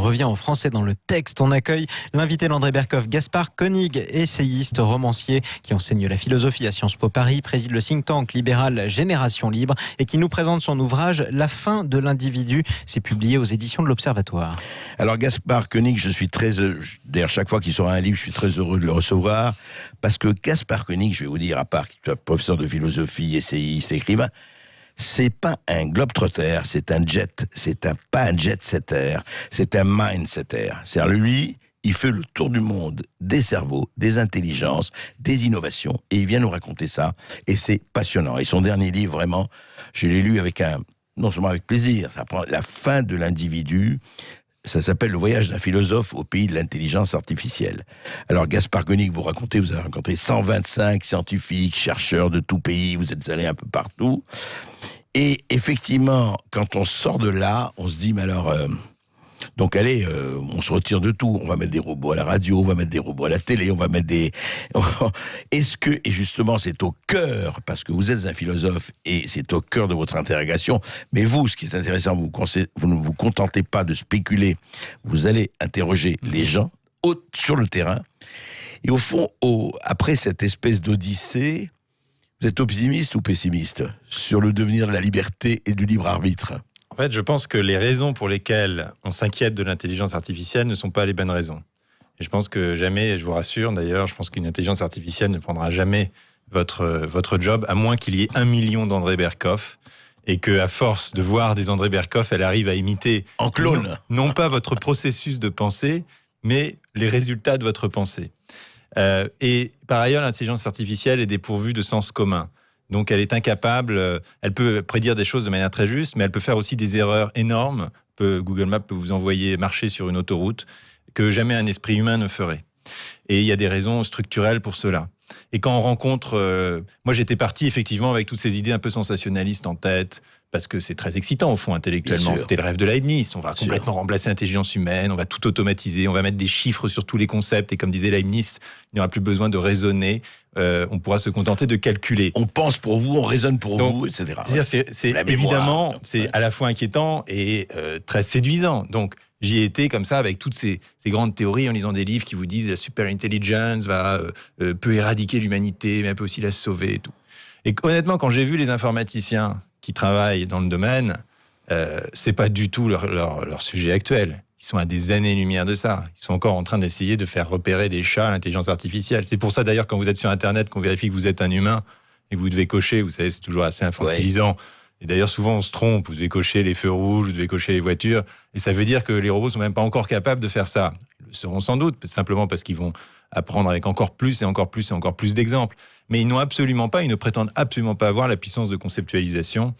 Revient en français dans le texte. On accueille l'invité d'André Berkoff, Gaspard Koenig, essayiste, romancier qui enseigne la philosophie à Sciences Po Paris, préside le think tank libéral Génération Libre et qui nous présente son ouvrage La fin de l'individu. C'est publié aux éditions de l'Observatoire. Alors Gaspard Koenig, je suis très d'ailleurs chaque fois qu'il sort un livre, je suis très heureux de le recevoir parce que Gaspard Koenig, je vais vous dire, à part qu'il soit professeur de philosophie, essayiste, écrivain, c'est pas un globe-trotter, c'est un jet, pas un jet-setter, c'est un mind-setter. C'est-à-dire lui, il fait le tour du monde des cerveaux, des intelligences, des innovations, et il vient nous raconter ça, et c'est passionnant. Et son dernier livre, vraiment, je l'ai lu non seulement avec plaisir, ça prend la fin de l'individu. Ça s'appelle Le voyage d'un philosophe au pays de l'intelligence artificielle. Alors Gaspard Koenig, vous avez rencontré 125 scientifiques, chercheurs de tout pays, vous êtes allés un peu partout. Et effectivement, quand on sort de là, on se dit, mais alors, donc allez, on se retire de tout. On va mettre des robots à la radio, on va mettre des robots à la télé, on va mettre des... Est-ce que, et justement, c'est au cœur, parce que vous êtes un philosophe, et c'est au cœur de votre interrogation, mais vous, ce qui est intéressant, vous ne vous contentez pas de spéculer, vous allez interroger les gens sur le terrain, et au fond, après cette espèce d'odyssée, vous êtes optimiste ou pessimiste sur le devenir de la liberté et du libre arbitre ? En fait, je pense que les raisons pour lesquelles on s'inquiète de l'intelligence artificielle ne sont pas les bonnes raisons. Et je pense que jamais, je vous rassure d'ailleurs, je pense qu'une intelligence artificielle ne prendra jamais votre job, à moins qu'il y ait 1 million d'André Berkoff, et qu'à force de voir des André Berkoff, elle arrive à imiter... En clone. Non pas votre processus de pensée, mais les résultats de votre pensée. Et par ailleurs, l'intelligence artificielle est dépourvue de sens commun. Donc elle est incapable, elle peut prédire des choses de manière très juste, mais elle peut faire aussi des erreurs énormes. Google Maps peut vous envoyer marcher sur une autoroute que jamais un esprit humain ne ferait. Et il y a des raisons structurelles pour cela. Et quand on rencontre... moi j'étais parti effectivement avec toutes ces idées un peu sensationnalistes en tête, parce que c'est très excitant au fond intellectuellement. C'était le rêve de Leibniz. On va complètement remplacer l'intelligence humaine, on va tout automatiser, on va mettre des chiffres sur tous les concepts. Et comme disait Leibniz, il n'y aura plus besoin de raisonner. On pourra se contenter de calculer. On pense pour vous, on raisonne pour vous, etc. C'est évidemment, c'est à la fois inquiétant et très séduisant. Donc j'y ai été comme ça avec toutes ces grandes théories en lisant des livres qui vous disent la super intelligence peut éradiquer l'humanité, mais elle peut aussi la sauver et tout. Et honnêtement, quand j'ai vu les informaticiens qui travaillent dans le domaine, c'est pas du tout leur sujet actuel. Ils sont à des années-lumière de ça. Ils sont encore en train d'essayer de faire repérer des chats à l'intelligence artificielle. C'est pour ça d'ailleurs quand vous êtes sur Internet, qu'on vérifie que vous êtes un humain et que vous devez cocher, vous savez, c'est toujours assez infantilisant. Ouais. Et d'ailleurs, souvent, on se trompe. Vous devez cocher les feux rouges, vous devez cocher les voitures. Et ça veut dire que les robots sont même pas encore capables de faire ça. Ils le seront sans doute, simplement parce qu'ils vont apprendre avec encore plus et encore plus et encore plus d'exemples. Mais ils ne prétendent absolument pas avoir la puissance de conceptualisation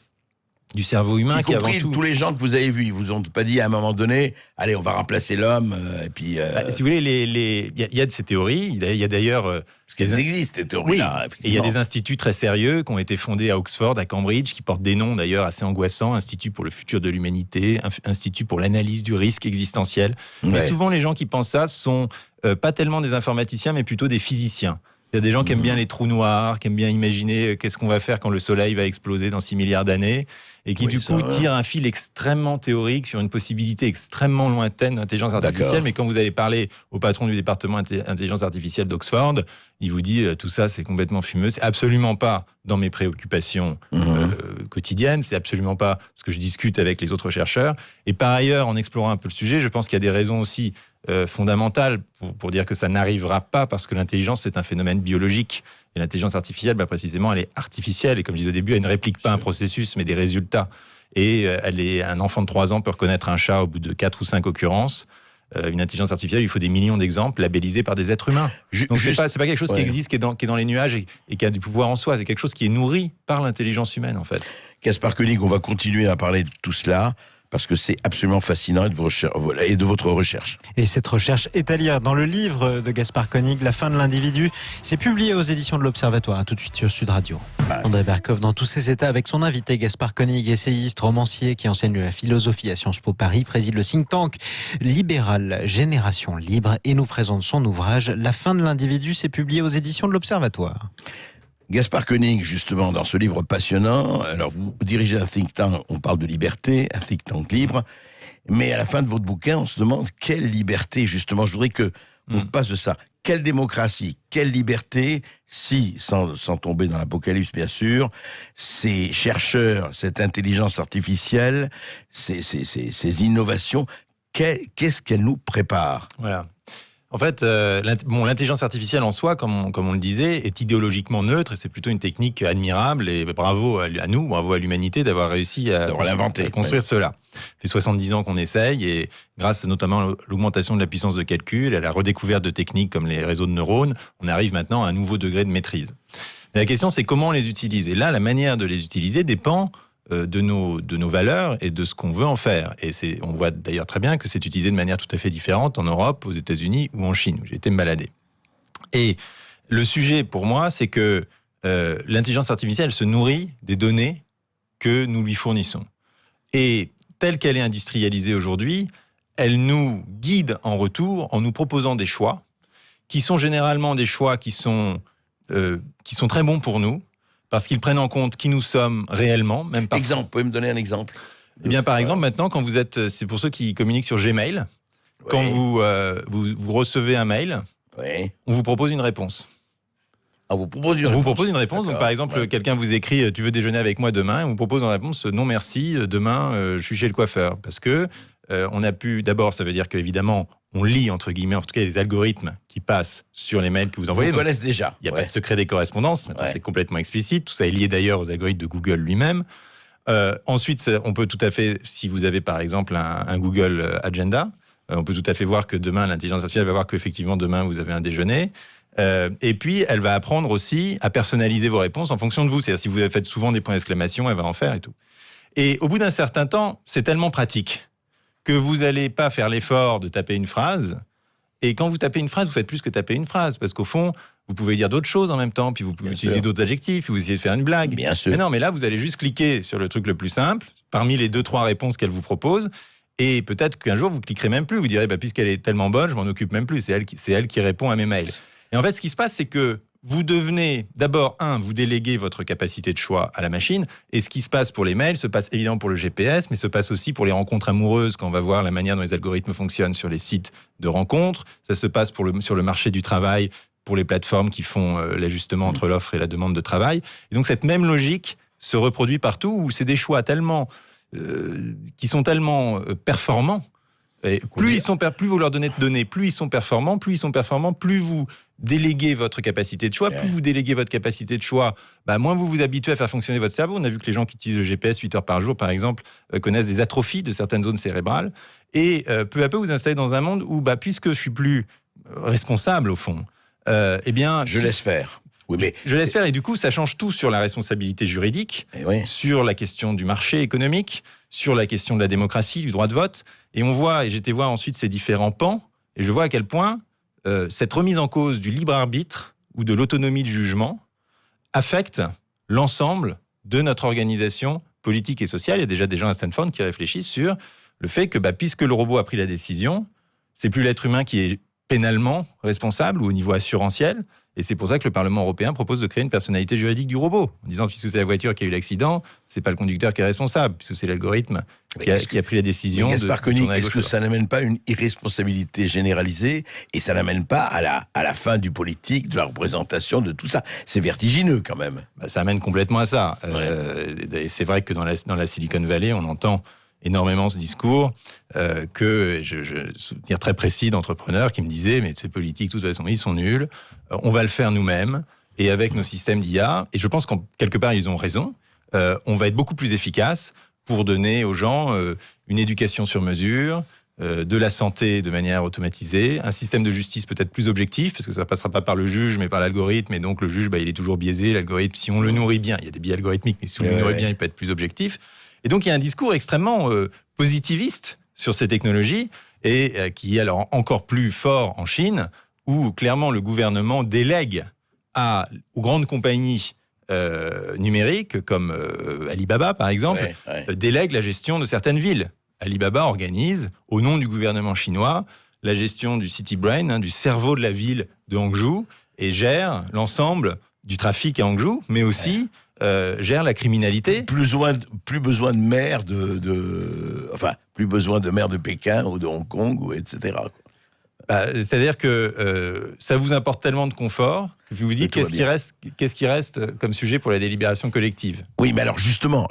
du cerveau humain, qui avant tout... tous les gens que vous avez vus, ils vous ont pas dit à un moment donné, allez, on va remplacer l'homme, et puis... si vous voulez, il y a de ces théories, il y a d'ailleurs... Parce qu'elles existent, ces théories-là. Oui. Et il y a des instituts très sérieux qui ont été fondés à Oxford, à Cambridge, qui portent des noms d'ailleurs assez angoissants, Institut pour le futur de l'humanité, Institut pour l'analyse du risque existentiel. Ouais. Mais souvent, les gens qui pensent ça sont pas tellement des informaticiens, mais plutôt des physiciens. Il y a des gens qui aiment bien les trous noirs, qui aiment bien imaginer qu'est-ce qu'on va faire quand le soleil va exploser dans 6 milliards d'années, et qui du coup tirent un fil extrêmement théorique sur une possibilité extrêmement lointaine d'intelligence artificielle. Mais quand vous allez parler au patron du département intelligence artificielle d'Oxford, il vous dit tout ça c'est complètement fumeux, c'est absolument pas dans mes préoccupations quotidiennes, c'est absolument pas ce que je discute avec les autres chercheurs. Et par ailleurs, en explorant un peu le sujet, je pense qu'il y a des raisons aussi fondamentale pour dire que ça n'arrivera pas, parce que l'intelligence c'est un phénomène biologique et l'intelligence artificielle précisément elle est artificielle, et comme je disais au début, elle ne réplique pas un processus mais des résultats, et un enfant de 3 ans peut reconnaître un chat au bout de 4 ou 5 occurrences. Une intelligence artificielle, il faut des millions d'exemples labellisés par des êtres humains. Donc c'est pas quelque chose qui existe, qui est dans les nuages et qui a du pouvoir en soi, c'est quelque chose qui est nourri par l'intelligence humaine en fait. Gaspard Koenig, on va continuer à parler de tout cela, parce que c'est absolument fascinant et de votre recherche. Et cette recherche est à lire dans le livre de Gaspard Koenig, La fin de l'individu. C'est publié aux éditions de l'Observatoire. À tout de suite sur Sud Radio. André Berkoff dans tous ses états avec son invité Gaspard Koenig, essayiste, romancier qui enseigne la philosophie à Sciences Po Paris, préside le think tank libéral Génération Libre et nous présente son ouvrage La fin de l'individu. C'est publié aux éditions de l'Observatoire. Gaspard Koenig, justement, dans ce livre passionnant, alors vous dirigez un think tank, on parle de liberté, un think tank libre, Mais à la fin de votre bouquin, on se demande quelle liberté, justement. Je voudrais qu'on passe de ça. Quelle démocratie, quelle liberté, si, sans tomber dans l'apocalypse, bien sûr, ces chercheurs, cette intelligence artificielle, ces innovations, qu'est-ce qu'elles nous préparent ? Voilà. En fait, l'intelligence artificielle en soi, comme on le disait, est idéologiquement neutre et c'est plutôt une technique admirable et bravo à nous, bravo à l'humanité d'avoir réussi à construire cela. Ça fait 70 ans qu'on essaye et grâce notamment à l'augmentation de la puissance de calcul et à la redécouverte de techniques comme les réseaux de neurones, on arrive maintenant à un nouveau degré de maîtrise. Mais la question, c'est comment on les utilise. Et là, la manière de les utiliser dépend de nos valeurs et de ce qu'on veut en faire. Et on voit d'ailleurs très bien que c'est utilisé de manière tout à fait différente en Europe, aux États-Unis ou en Chine, où j'ai été me balader. Et le sujet pour moi, c'est que l'intelligence artificielle se nourrit des données que nous lui fournissons. Et telle qu'elle est industrialisée aujourd'hui, elle nous guide en retour en nous proposant des choix qui sont généralement des choix qui sont très bons pour nous, parce qu'ils prennent en compte qui nous sommes réellement. Même par... Exemple, vous pouvez me donner un exemple ? Eh bien, par exemple, maintenant, quand vous êtes... C'est pour ceux qui communiquent sur Gmail. Oui. Quand vous recevez un mail, oui. On vous propose une réponse. On vous propose une réponse. Donc, par exemple, quelqu'un vous écrit « Tu veux déjeuner avec moi demain ?» On vous propose en réponse « Non, merci, demain, je suis chez le coiffeur. » Parce que on a pu... D'abord, ça veut dire qu'évidemment, on lit, entre guillemets, en tout cas, les algorithmes qui passent sur les mails que vous envoyez. Vous connaissez déjà. Il n'y a pas de secret des correspondances. Maintenant, c'est complètement explicite. Tout ça est lié d'ailleurs aux algorithmes de Google lui-même. Ensuite, on peut tout à fait, si vous avez par exemple un Google Agenda, on peut tout à fait voir que demain, l'intelligence artificielle va voir qu'effectivement, demain, vous avez un déjeuner. Et puis, elle va apprendre aussi à personnaliser vos réponses en fonction de vous. C'est-à-dire, si vous faites souvent des points d'exclamation, elle va en faire et tout. Et au bout d'un certain temps, c'est tellement pratique que vous n'allez pas faire l'effort de taper une phrase. Et quand vous tapez une phrase, vous faites plus que taper une phrase. Parce qu'au fond, vous pouvez dire d'autres choses en même temps, puis vous pouvez utiliser d'autres adjectifs, puis vous essayez de faire une blague. Bien sûr. Mais non, mais là, vous allez juste cliquer sur le truc le plus simple, parmi les 2-3 réponses qu'elle vous propose, et peut-être qu'un jour, vous cliquerez même plus. Vous direz, puisqu'elle est tellement bonne, je m'en occupe même plus. C'est elle qui répond à mes mails. Et en fait, ce qui se passe, c'est que vous devenez, d'abord, vous déléguez votre capacité de choix à la machine. Et ce qui se passe pour les mails se passe évidemment pour le GPS, mais se passe aussi pour les rencontres amoureuses, quand on va voir la manière dont les algorithmes fonctionnent sur les sites de rencontres. Ça se passe sur le marché du travail, pour les plateformes qui font l'ajustement entre l'offre et la demande de travail. Et donc, cette même logique se reproduit partout, où c'est des choix qui sont tellement performants. Et plus vous leur donnez de données, plus ils sont performants, plus vous déléguez votre capacité de choix, plus vous déléguez votre capacité de choix, moins vous vous habituez à faire fonctionner votre cerveau. On a vu que les gens qui utilisent le GPS 8 heures par jour, par exemple, connaissent des atrophies de certaines zones cérébrales. Et peu à peu, vous installez dans un monde où, puisque je suis plus responsable, au fond, eh bien... Je laisse faire. Oui, mais je laisse faire, et du coup, ça change tout sur la responsabilité juridique, sur la question du marché économique, sur la question de la démocratie, du droit de vote. Et on voit, et j'étais voir ensuite ces différents pans, et je vois à quel point cette remise en cause du libre arbitre ou de l'autonomie de jugement affecte l'ensemble de notre organisation politique et sociale. Il y a déjà des gens à Stanford qui réfléchissent sur le fait que, puisque le robot a pris la décision, c'est plus l'être humain qui est pénalement responsable ou au niveau assurantiel. Et c'est pour ça que le Parlement européen propose de créer une personnalité juridique du robot, en disant, puisque c'est la voiture qui a eu l'accident, c'est pas le conducteur qui est responsable, puisque c'est l'algorithme qui a pris la décision. Gaspard Koenig, est-ce que ça n'amène pas une irresponsabilité généralisée et ça n'amène pas à la fin du politique, de la représentation, de tout ça? C'est vertigineux quand même. Ça amène complètement à ça. Et c'est vrai que dans la Silicon Valley, on entend énormément ce discours que je souviens très précis d'entrepreneurs qui me disaient, mais ces politiques, de toute façon, ils sont nuls, on va le faire nous-mêmes, et avec nos systèmes d'IA, et je pense qu'en quelque part, ils ont raison, on va être beaucoup plus efficace pour donner aux gens une éducation sur mesure, de la santé de manière automatisée, un système de justice peut-être plus objectif, parce que ça ne passera pas par le juge, mais par l'algorithme, et donc le juge, il est toujours biaisé, l'algorithme, si on le nourrit bien, il y a des biais algorithmiques, mais si on le nourrit bien, il peut être plus objectif. Et donc, il y a un discours extrêmement positiviste sur ces technologies et qui est alors encore plus fort en Chine, où clairement le gouvernement délègue aux grandes compagnies numériques, comme Alibaba par exemple, délègue la gestion de certaines villes. Alibaba organise, au nom du gouvernement chinois, la gestion du City Brain, du cerveau de la ville de Hangzhou, et gère l'ensemble du trafic à Hangzhou, mais aussi gère la criminalité. Plus besoin de maire plus besoin de maire de Pékin ou de Hong Kong, ou etc. C'est-à-dire que ça vous importe tellement de confort que vous vous dites qu'est-ce qui reste comme sujet pour la délibération collective. Oui, mais alors justement,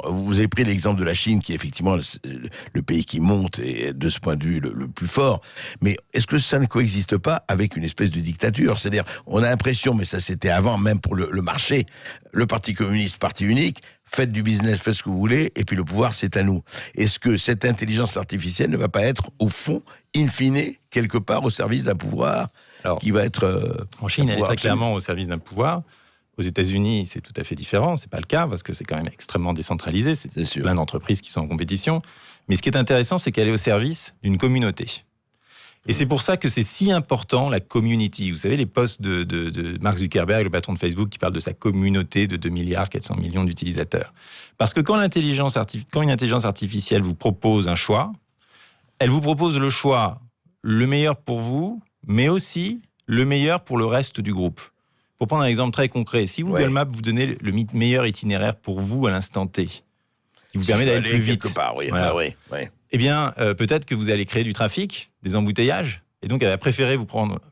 vous avez pris l'exemple de la Chine, qui est effectivement le pays qui monte et de ce point de vue le plus fort. Mais est-ce que ça ne coexiste pas avec une espèce de dictature ? C'est-à-dire, on a l'impression, mais ça c'était avant, même pour le marché, le Parti communiste, parti unique, faites du business, faites ce que vous voulez, et puis le pouvoir, c'est à nous. Est-ce que cette intelligence artificielle ne va pas être, au fond, in fine, quelque part, au service d'un pouvoir qui va être... en Chine, elle est très clairement au service d'un pouvoir. Aux États-Unis, c'est tout à fait différent. C'est pas le cas, parce que c'est quand même extrêmement décentralisé. C'est sûr. Plein d'entreprises qui sont en compétition. Mais ce qui est intéressant, c'est qu'elle est au service d'une communauté. Et c'est pour ça que c'est si important, la community. Vous savez, les posts de Mark Zuckerberg, le patron de Facebook, qui parle de sa communauté de 2,4 milliards d'utilisateurs. Parce que quand une intelligence artificielle vous propose un choix, elle vous propose le choix le meilleur pour vous, mais aussi le meilleur pour le reste du groupe. Pour prendre un exemple très concret, si Google Maps vous donnait le meilleur itinéraire pour vous à l'instant T, qui vous permet d'aller plus vite, eh bien, peut-être que vous allez créer du trafic, des embouteillages, et donc elle va préférer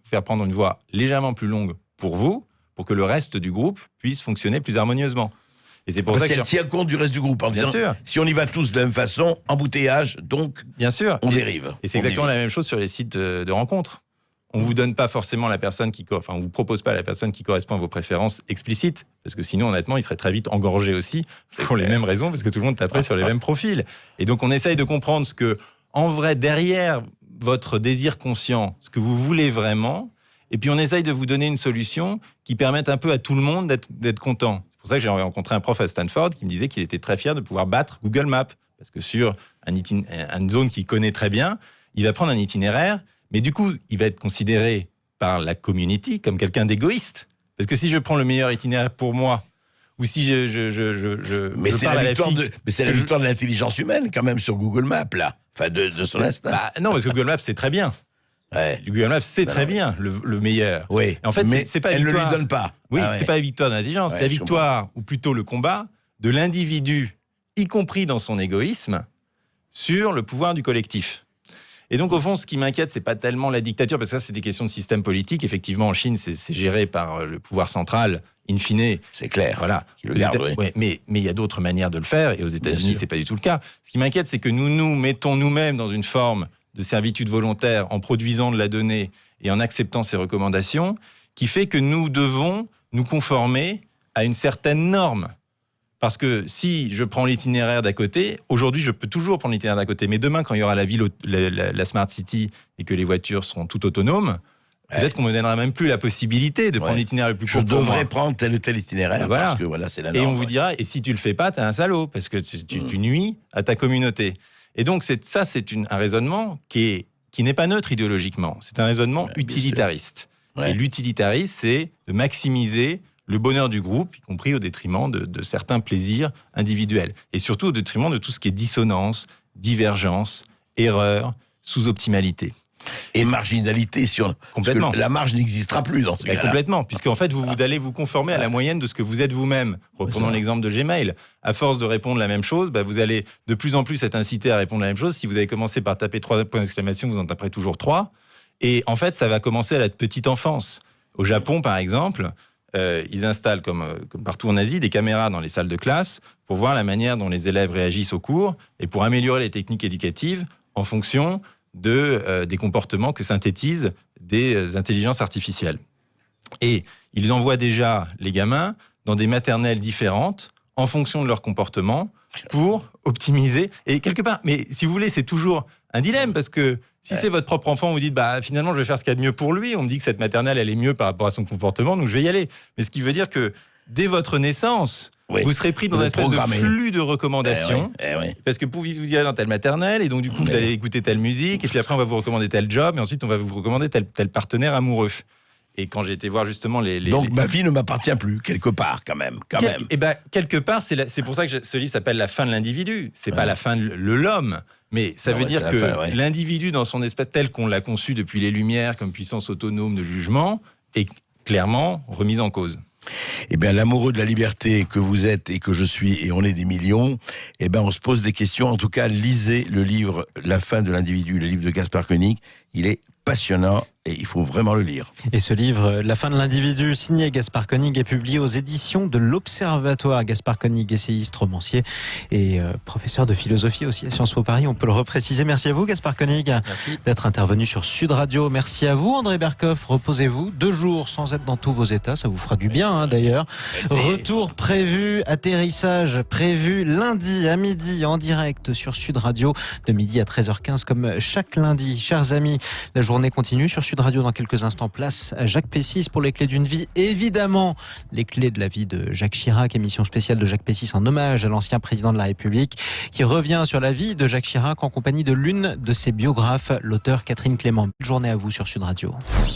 faire prendre une voie légèrement plus longue pour vous, pour que le reste du groupe puisse fonctionner plus harmonieusement. Et c'est pour Parce ça qu'elle tient compte du reste du groupe. Bien sûr. Si on y va tous de la même façon, embouteillage, donc bien sûr. On dérive. Et c'est exactement la même chose sur les sites de rencontres. On vous donne pas forcément on vous propose pas la personne qui correspond à vos préférences explicites, parce que sinon, honnêtement, il serait très vite engorgé aussi, pour les mêmes raisons, parce que tout le monde taperait sur les mêmes profils. Et donc, on essaye de comprendre ce que, en vrai, derrière votre désir conscient, ce que vous voulez vraiment, et puis on essaye de vous donner une solution qui permette un peu à tout le monde d'être content. C'est pour ça que j'ai rencontré un prof à Stanford qui me disait qu'il était très fier de pouvoir battre Google Maps, parce que sur une zone qu'il connaît très bien, il va prendre un itinéraire. Mais du coup, il va être considéré par la community comme quelqu'un d'égoïste. Parce que si je prends le meilleur itinéraire pour moi, ou si mais c'est la victoire de l'intelligence humaine, quand même, sur Google Maps, là. Enfin, de son instinct. Non, parce que Google Maps, c'est très bien. Ouais. Google Maps, c'est très bien, le meilleur. Oui. Et en fait, mais c'est pas elle victoire. ne lui donne pas. Oui, c'est pas la victoire de l'intelligence, c'est la victoire, ou plutôt le combat, de l'individu, y compris dans son égoïsme, sur le pouvoir du collectif. Et donc, au fond, ce qui m'inquiète, c'est pas tellement la dictature, parce que ça, c'est des questions de système politique. Effectivement, en Chine, c'est géré par le pouvoir central, in fine. C'est clair. Voilà. Qui le garde, oui. Mais il y a d'autres manières de le faire, et aux États-Unis, c'est pas du tout le cas. Ce qui m'inquiète, c'est que nous mettons nous-mêmes dans une forme de servitude volontaire en produisant de la donnée et en acceptant ces recommandations, qui fait que nous devons nous conformer à une certaine norme. Parce que si je prends l'itinéraire d'à côté, aujourd'hui, je peux toujours prendre l'itinéraire d'à côté. Mais demain, quand il y aura la ville, la Smart City, et que les voitures seront toutes autonomes, peut-être qu'on ne me donnera même plus la possibilité de prendre l'itinéraire le plus court. Je devrais prendre tel ou tel itinéraire, parce que c'est la norme. Et on vous dira, et si tu le fais pas, t'es un salaud, parce que tu nuis à ta communauté. Et donc, c'est un raisonnement qui n'est pas neutre idéologiquement. C'est un raisonnement utilitariste. Et l'utilitarisme, c'est de maximiser le bonheur du groupe, y compris au détriment de certains plaisirs individuels. Et surtout au détriment de tout ce qui est dissonance, divergence, erreur, sous-optimalité. Et marginalité complètement. La marge n'existera plus dans ce cas-là. Complètement, puisqu'en fait, vous allez vous conformer à la moyenne de ce que vous êtes vous-même. Reprenons l'exemple de Gmail. À force de répondre la même chose, vous allez de plus en plus être incité à répondre la même chose. Si vous avez commencé par taper 3 points d'exclamation, vous en taperez toujours 3. Et en fait, ça va commencer à la petite enfance. Au Japon, par exemple, ils installent, comme partout en Asie, des caméras dans les salles de classe pour voir la manière dont les élèves réagissent au cours et pour améliorer les techniques éducatives en fonction des comportements que synthétisent des intelligences artificielles. Et ils envoient déjà les gamins dans des maternelles différentes en fonction de leur comportement pour optimiser. Et quelque part, mais si vous voulez, c'est toujours un dilemme, parce que si c'est votre propre enfant, vous dites, finalement, je vais faire ce qu'il y a de mieux pour lui. On me dit que cette maternelle, elle est mieux par rapport à son comportement, donc je vais y aller. Mais ce qui veut dire que dès votre naissance, vous serez pris dans un espèce de flux de recommandations. Parce que vous irez dans telle maternelle, et donc du coup, vous allez écouter telle musique, et puis après, on va vous recommander tel job, et ensuite, on va vous recommander tel partenaire amoureux. Et quand j'ai été voir justement Donc ma vie ne m'appartient plus, quelque part, quand même. Et quelque part, c'est pour ça que ce livre s'appelle La fin de l'individu. C'est pas la fin de l'homme, mais ça veut dire que l'individu, dans son espèce tel qu'on l'a conçu depuis les Lumières, comme puissance autonome de jugement, est clairement remise en cause. Eh bien, l'amoureux de la liberté que vous êtes et que je suis, et on est des millions, eh bien, on se pose des questions. En tout cas, lisez le livre La fin de l'individu, le livre de Gaspard Koenig. Il est passionnant et il faut vraiment le lire. Et ce livre, La fin de l'individu, signé Gaspard Koenig, est publié aux éditions de l'Observatoire. Gaspard Koenig, essayiste, romancier et professeur de philosophie aussi à Sciences Po Paris. On peut le repréciser. Merci à vous, Gaspard Koenig, d'être intervenu sur Sud Radio. Merci à vous, André Berkoff. Reposez-vous 2 jours sans être dans tous vos états. Ça vous fera du bien, d'ailleurs. Retour prévu, atterrissage prévu lundi à midi en direct sur Sud Radio, de midi à 13h15 comme chaque lundi. Chers amis, la journée continue sur Sud Radio dans quelques instants. Place à Jacques Pessis pour les clés d'une vie. Évidemment, les clés de la vie de Jacques Chirac, émission spéciale de Jacques Pessis en hommage à l'ancien président de la République, qui revient sur la vie de Jacques Chirac en compagnie de l'une de ses biographes, l'auteur Catherine Clément. Bonne journée à vous sur Sud Radio.